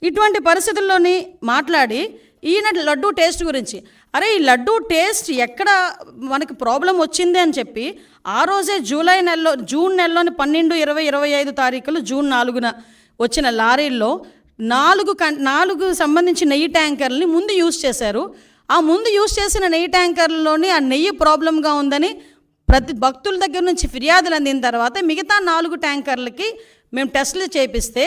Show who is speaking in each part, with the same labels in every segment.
Speaker 1: ఇటువంటి పరిస్థితుల్లోని మాట్లాడి ఈయన లడ్డూ టేస్ట్ గురించి, అరే ఈ లడ్డూ టేస్ట్ ఎక్కడ మనకి ప్రాబ్లం వచ్చింది అని చెప్పి ఆ రోజే జూన్ నెలలోని 12, 20, 25 తారీఖులు జూన్ 4న వచ్చిన లారీల్లో 4 సంబంధించి నెయ్యి ట్యాంకర్లని ముందు యూజ్ చేశారు. ఆ ముందు యూజ్ చేసిన నెయ్యి ట్యాంకర్లలోని ఆ నెయ్యి ప్రాబ్లంగా ఉందని ప్రతి భక్తుల దగ్గర నుంచి ఫిర్యాదులు అందిన తర్వాత మిగతా 4 ట్యాంకర్లకి మేము టెస్టులు చేపిస్తే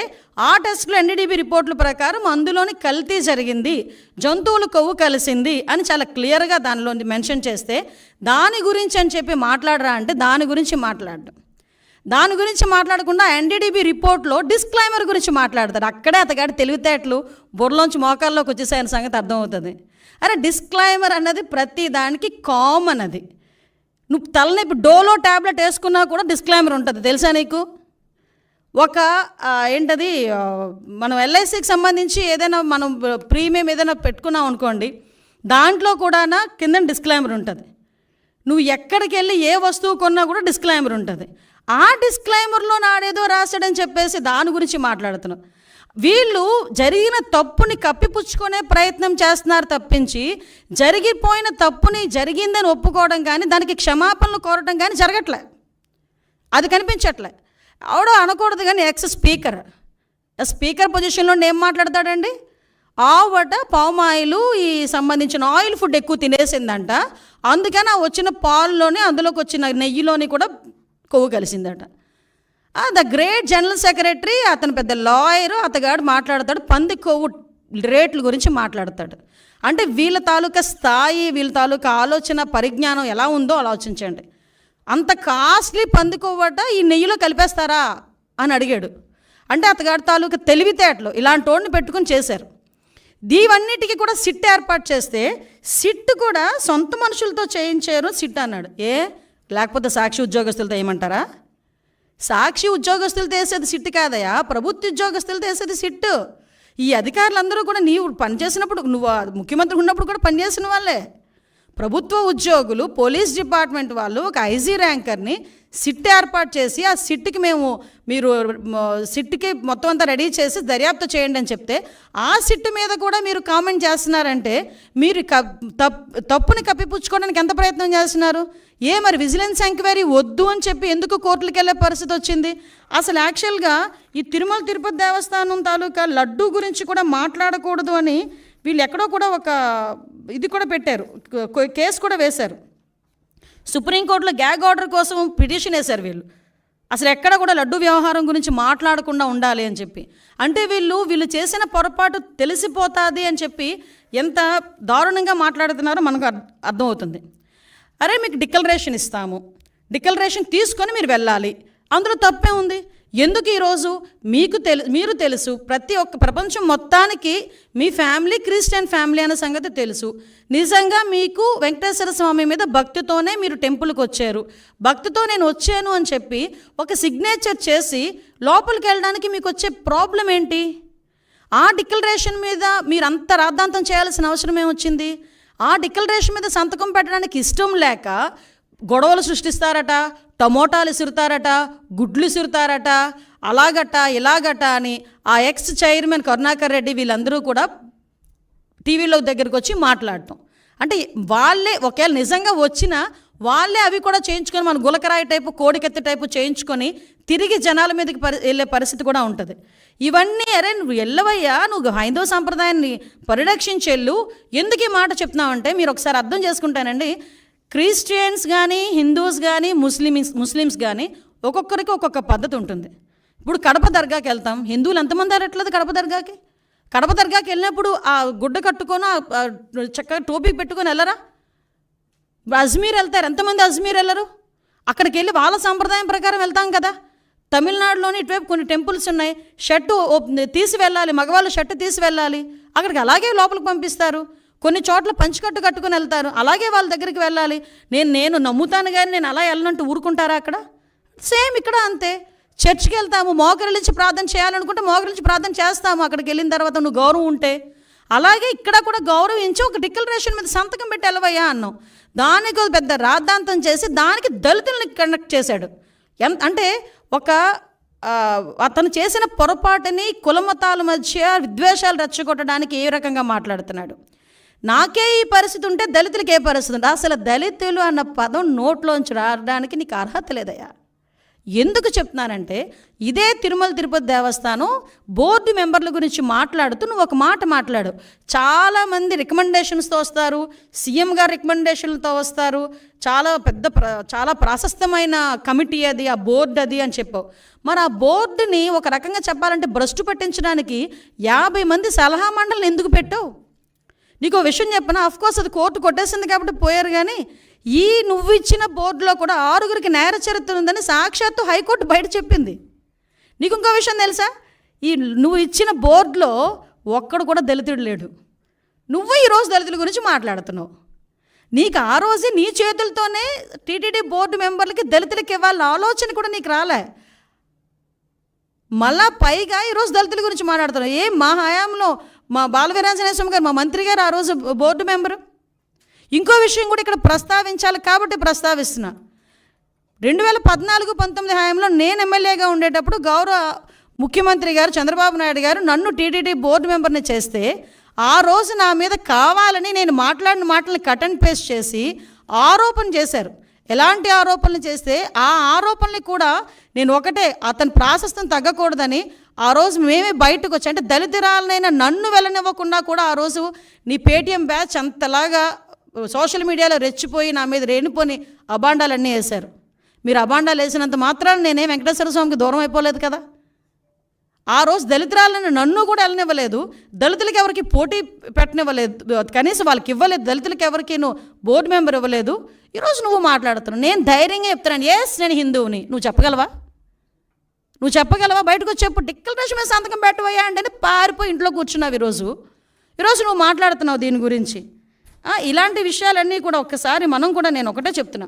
Speaker 1: ఆ టెస్టులు ఎన్డీడీబీ రిపోర్టుల ప్రకారం అందులోని కల్తీ జరిగింది, జంతువుల కొవ్వు కలిసింది అని చాలా క్లియర్గా దానిలో మెన్షన్ చేస్తే దాని గురించి అని చెప్పి మాట్లాడరా అంటే దాని గురించి మాట్లాడకుండా ఎన్డీడీబీ రిపోర్ట్లో డిస్క్లైమర్ గురించి మాట్లాడతారు. అక్కడే అతగాడి తెలివితేటలు బుర్రలోంచి మోకాల్లోకి వచ్చేసాయని సంగతి అర్థమవుతుంది. అరే డిస్క్లైమర్ అన్నది ప్రతి దానికి కామన్. అది నువ్వు తలనొప్పి డోలో ట్యాబ్లెట్ వేసుకున్నా కూడా డిస్క్లైమర్ ఉంటుంది, తెలుసా నీకు? ఒక ఏంటది, మనం ఎల్ఐసికి సంబంధించి ఏదైనా మనం ప్రీమియం ఏదైనా పెట్టుకున్నాం అనుకోండి, దాంట్లో కూడా కింద డిస్క్లైమర్ ఉంటుంది. నువ్వు ఎక్కడికి వెళ్ళి ఏ వస్తువు కొన్నా కూడా డిస్క్లైమర్ ఉంటుంది. ఆ డిస్క్లైమర్లో నాడేదో రాశాడని చెప్పేసి దాని గురించి మాట్లాడుతున్నావు. వీళ్ళు జరిగిన తప్పుని కప్పిపుచ్చుకునే ప్రయత్నం చేస్తున్నారు తప్పించి జరిగిపోయిన తప్పుని జరిగిందని ఒప్పుకోవడం కానీ దానికి క్షమాపణలు కోరడం కానీ జరగట్లే, అది కనిపించట్లే. ఆవిడ అనకూడదు కానీ స్పీకర్ పొజిషన్లో ఏం మాట్లాడతాడండి? ఆవట పామాయిలు ఈ సంబంధించిన ఆయిల్ ఫుడ్ ఎక్కువ తినేసిందంట, అందుకని ఆ వచ్చిన పాల్లోని అందులోకి వచ్చిన నెయ్యిలోని కూడా కొవ్వు కలిసిందట. ద గ్రేట్ జనరల్ సెక్రటరీ, అతను పెద్ద లాయరు, అతగాడు మాట్లాడతాడు పంది కొవ్వు రేట్ల గురించి మాట్లాడతాడు. అంటే వీళ్ళ తాలూకా స్థాయి, వీళ్ళ తాలూకా ఆలోచన పరిజ్ఞానం ఎలా ఉందో ఆలోచించండి. అంత కాస్ట్లీ పంది కొవ్వట ఈ నెయ్యిలో కలిపేస్తారా అని అడిగాడు. అంటే అతగాడి తాలూకా తెలివితేటలు ఇలాంటి వాడిని పెట్టుకుని చేశారు. దీవన్నిటికీ కూడా సిట్ ఏర్పాటు చేస్తే సిట్ కూడా సొంత మనుషులతో చేయించారు సిట్ అన్నాడు. లేకపోతే సాక్షి ఉద్యోగస్తులతో ఏమంటారా? సాక్షి ఉద్యోగస్తులతో వేసేది సిట్ కాదయా, ప్రభుత్వ ఉద్యోగస్తులతో వేసేది సిట్. ఈ అధికారులందరూ కూడా నీవు పనిచేసినప్పుడు, నువ్వు ముఖ్యమంత్రి ఉన్నప్పుడు కూడా పనిచేసిన వాళ్ళే. ప్రభుత్వ ఉద్యోగులు, పోలీస్ డిపార్ట్మెంట్ వాళ్ళు ఒక ఐజీ ర్యాంకర్ని సిట్ ఏర్పాటు చేసి ఆ సిట్కి మీరు సిట్కి మొత్తం అంతా రెడీ చేసి దర్యాప్తు చేయండి అని చెప్తే ఆ సిట్ మీద కూడా మీరు కామెంట్ చేస్తున్నారంటే మీరు తప్పుని కప్పిపుచ్చుకోవడానికి ఎంత ప్రయత్నం చేస్తున్నారు? మరి విజిలెన్స్ ఎంక్వైరీ వద్దు అని చెప్పి ఎందుకు కోర్టులకు వెళ్ళే పరిస్థితి వచ్చింది? అసలు యాక్చువల్గా ఈ తిరుమల తిరుపతి దేవస్థానం తాలూకా లడ్డూ గురించి కూడా మాట్లాడకూడదు అని వీళ్ళు ఎక్కడో కూడా ఒక ఇది కూడా పెట్టారు, కేసు కూడా వేశారు. సుప్రీంకోర్టులో గ్యాగ్ ఆర్డర్ కోసం పిటిషన్ వేశారు వీళ్ళు. అసలు ఎక్కడ కూడా లడ్డు వ్యవహారం గురించి మాట్లాడకుండా ఉండాలి అని చెప్పి. అంటే వీళ్ళు చేసిన పొరపాటు తెలిసిపోతుంది అని చెప్పి ఎంత దారుణంగా మాట్లాడుతున్నారో మనకు అర్థమవుతుంది. అరే మీకు డిక్లరేషన్ ఇస్తాము, డిక్లరేషన్ తీసుకొని మీరు వెళ్ళాలి, అందులో తప్పే ఉంది. ఎందుకు ఈరోజు మీరు తెలుసు, ప్రతి ఒక్క ప్రపంచం మొత్తానికి మీ ఫ్యామిలీ క్రిస్టియన్ ఫ్యామిలీ అనే సంగతి తెలుసు. నిజంగా మీకు వెంకటేశ్వర స్వామి మీద భక్తితోనే మీరు టెంపుల్కి వచ్చారు, భక్తితో నేను వచ్చాను అని చెప్పి ఒక సిగ్నేచర్ చేసి లోపలికి వెళ్ళడానికి మీకు వచ్చే ప్రాబ్లం ఏంటి? ఆ డిక్లరేషన్ మీద మీరు అంత రాద్ధాంతం చేయాల్సిన అవసరం ఏమొచ్చింది? ఆ డిక్లరేషన్ మీద సంతకం పెట్టడానికి ఇష్టం లేక గొడవలు సృష్టిస్తారట, టమోటాలు ఇసురుతారట, గుడ్లు ఇసురుతారట, అలాగట ఇలాగట అని ఆ ఎక్స్ చైర్మన్ కరుణాకర్ రెడ్డి వీళ్ళందరూ కూడా టీవీలో దగ్గరికి వచ్చి మాట్లాడటం. అంటే వాళ్ళే ఒకవేళ నిజంగా వచ్చినా వాళ్ళే అవి కూడా చేయించుకొని మన గులకరాయి టైపు కోడికెత్తి టైపు చేయించుకొని తిరిగి జనాల మీదకి వెళ్ళే పరిస్థితి కూడా ఉంటుంది. ఇవన్నీ అరే నువ్వు వెళ్ళవయ్యా, నువ్వు హైందవ సాంప్రదాయాన్ని పరిరక్షించెళ్ళు, ఎందుకు ఈ మాట చెప్తున్నావంటే మీరు ఒకసారి అర్థం చేసుకుంటానండి. క్రిస్టియన్స్ కానీ హిందూస్ కానీ ముస్లిమ్స్ కానీ ఒక్కొక్కరికి ఒక్కొక్క పద్ధతి ఉంటుంది. ఇప్పుడు కడప దర్గాకి వెళ్తాం, హిందువులు ఎంతమంది అరట్లేదు కడప దర్గాకి వెళ్ళినప్పుడు ఆ గుడ్డ కట్టుకొని చక్కగా టోపీ పెట్టుకొని వెళ్ళరా? అజ్మీర్ వెళ్తారు, ఎంతమంది అజ్మీర్ వెళ్ళరు? అక్కడికి వెళ్ళి వాళ్ళ సాంప్రదాయం ప్రకారం వెళ్తాం కదా. తమిళనాడులోని ఇటువైపు కొన్ని టెంపుల్స్ ఉన్నాయి, షర్టు తీసి వెళ్ళాలి, మగవాళ్ళు షర్టు తీసి వెళ్ళాలి, అక్కడికి అలాగే లోపలికి పంపిస్తారు. కొన్ని చోట్ల పంచికట్టు కట్టుకుని వెళ్తారు, అలాగే వాళ్ళ దగ్గరికి వెళ్ళాలి. నేను నమ్ముతాను కానీ నేను అలా వెళ్ళనంటూ ఊరుకుంటారా? అక్కడ సేమ్ ఇక్కడ అంతే. చర్చికి వెళ్తాము, మోకరిల్లించి ప్రార్థన చేయాలనుకుంటే మోకరిల్లించి ప్రార్థన చేస్తాము అక్కడికి వెళ్ళిన తర్వాత నువ్వు గౌరవం ఉంటే. అలాగే ఇక్కడ కూడా గౌరవించి ఒక డిక్లరేషన్ మీద సంతకం పెట్టి వెళ్ళవయ్యా అన్నాం. దానికి పెద్ద రాద్ధాంతం చేసి దానికి దళితుల్ని కనెక్ట్ చేశాడు. అంటే ఒక అతను చేసిన పొరపాటుని కులమతాల మధ్య విద్వేషాలు రెచ్చగొట్టడానికి ఏ రకంగా మాట్లాడుతున్నాడు. నాకే ఈ పరిస్థితి ఉంటే దళితులకి ఏ పరిస్థితి ఉంటే, అసలు దళితులు అన్న పదం నోట్లోంచి రావడానికి నీకు అర్హత లేదయ్యా. ఎందుకు చెప్తున్నానంటే, ఇదే తిరుమల తిరుపతి దేవస్థానం బోర్డు మెంబర్ల గురించి మాట్లాడుతూ నువ్వు ఒక మాట మాట్లాడు. చాలామంది రికమెండేషన్స్తో వస్తారు, సీఎం గారు రికమెండేషన్లతో వస్తారు, చాలా ప్రాశస్తమైన కమిటీ అది, ఆ బోర్డు అది అని చెప్పావు. మరి ఆ బోర్డుని ఒక రకంగా చెప్పాలంటే భ్రష్టు పట్టించడానికి 50 మంది సలహా మండలిని ఎందుకు పెట్టావు? నీకు విషయం చెప్పనా, అఫ్కోర్స్ అది కోర్టు కొట్టేసింది కాబట్టి పోయారు, కానీ నువ్వు ఇచ్చిన బోర్డులో కూడా 6గురికి నేర చరిత్ర ఉందని సాక్షాత్తు హైకోర్టు బయట చెప్పింది. నీకు ఇంకో విషయం తెలుసా, నువ్వు ఇచ్చిన బోర్డులో ఒక్కడు కూడా దళితుడు లేడు. నువ్వు ఈరోజు దళితుల గురించి మాట్లాడుతున్నావు. నీకు ఆ రోజే నీ చేతులతోనే టీటీడీ బోర్డు మెంబర్లకి దళితులకి ఇవ్వాలన్న ఆలోచన కూడా నీకు రాలే. మళ్ళా పైగా ఈరోజు దళితుల గురించి మాట్లాడుతున్నావు. మా హయాంలో మా బాలవీరాంజనేయ స్వామి గారు, మా మంత్రి గారు ఆ రోజు బోర్డు మెంబరు. ఇంకో విషయం కూడా ఇక్కడ ప్రస్తావించాలి కాబట్టి ప్రస్తావిస్తున్నా. 2014-19 హయాంలో నేను ఎమ్మెల్యేగా ఉండేటప్పుడు గౌరవ ముఖ్యమంత్రి గారు చంద్రబాబు నాయుడు గారు నన్ను టీటీడీ బోర్డు మెంబర్ని చేస్తే, ఆ రోజు నా మీద కావాలని నేను మాట్లాడిన మాటలను కట్ అండ్ పేస్ట్ చేసి ఆరోపణ చేశారు. ఎలాంటి ఆరోపణలు చేస్తే ఆ ఆరోపణలు కూడా నేను ఒకటే, అతని ప్రాశస్తం తగ్గకూడదని ఆ రోజు మేమే బయటకు వచ్చి, అంటే దళితురాలనైనా నన్ను వెళ్ళనివ్వకుండా కూడా ఆ రోజు నీ పేటీఎం బ్యాచ్ అంతలాగా సోషల్ మీడియాలో రెచ్చిపోయి నా మీద రేణిపోని అబాండాలన్నీ వేశారు. మీరు అబాండాలు వేసినంత మాత్రాన నేనే వెంకటేశ్వర స్వామికి దూరం అయిపోలేదు కదా. ఆ రోజు దళితురాలను నన్ను కూడా వెళ్ళనివ్వలేదు, దళితులకి ఎవరికి పోటీ పెట్టనివ్వలేదు, కనీసం వాళ్ళకి ఇవ్వలేదు, దళితులకి ఎవరికి నువ్వు బోర్డు మెంబర్ ఇవ్వలేదు. ఈరోజు నువ్వు మాట్లాడుతున్నావు. నేను ధైర్యంగా చెప్తున్నాను, నేను హిందువుని. నువ్వు చెప్పగలవా? బయటకు వచ్చి చెప్పు. డిక్లరేషన్ మీద సంతకం పెట్టవయ్యా అంటే పారిపోయి ఇంట్లో కూర్చున్నావు. ఈరోజు నువ్వు మాట్లాడుతున్నావు దీని గురించి. ఇలాంటి విషయాలన్నీ కూడా ఒక్కసారి మనం కూడా, నేను ఒకటే చెప్తున్నా,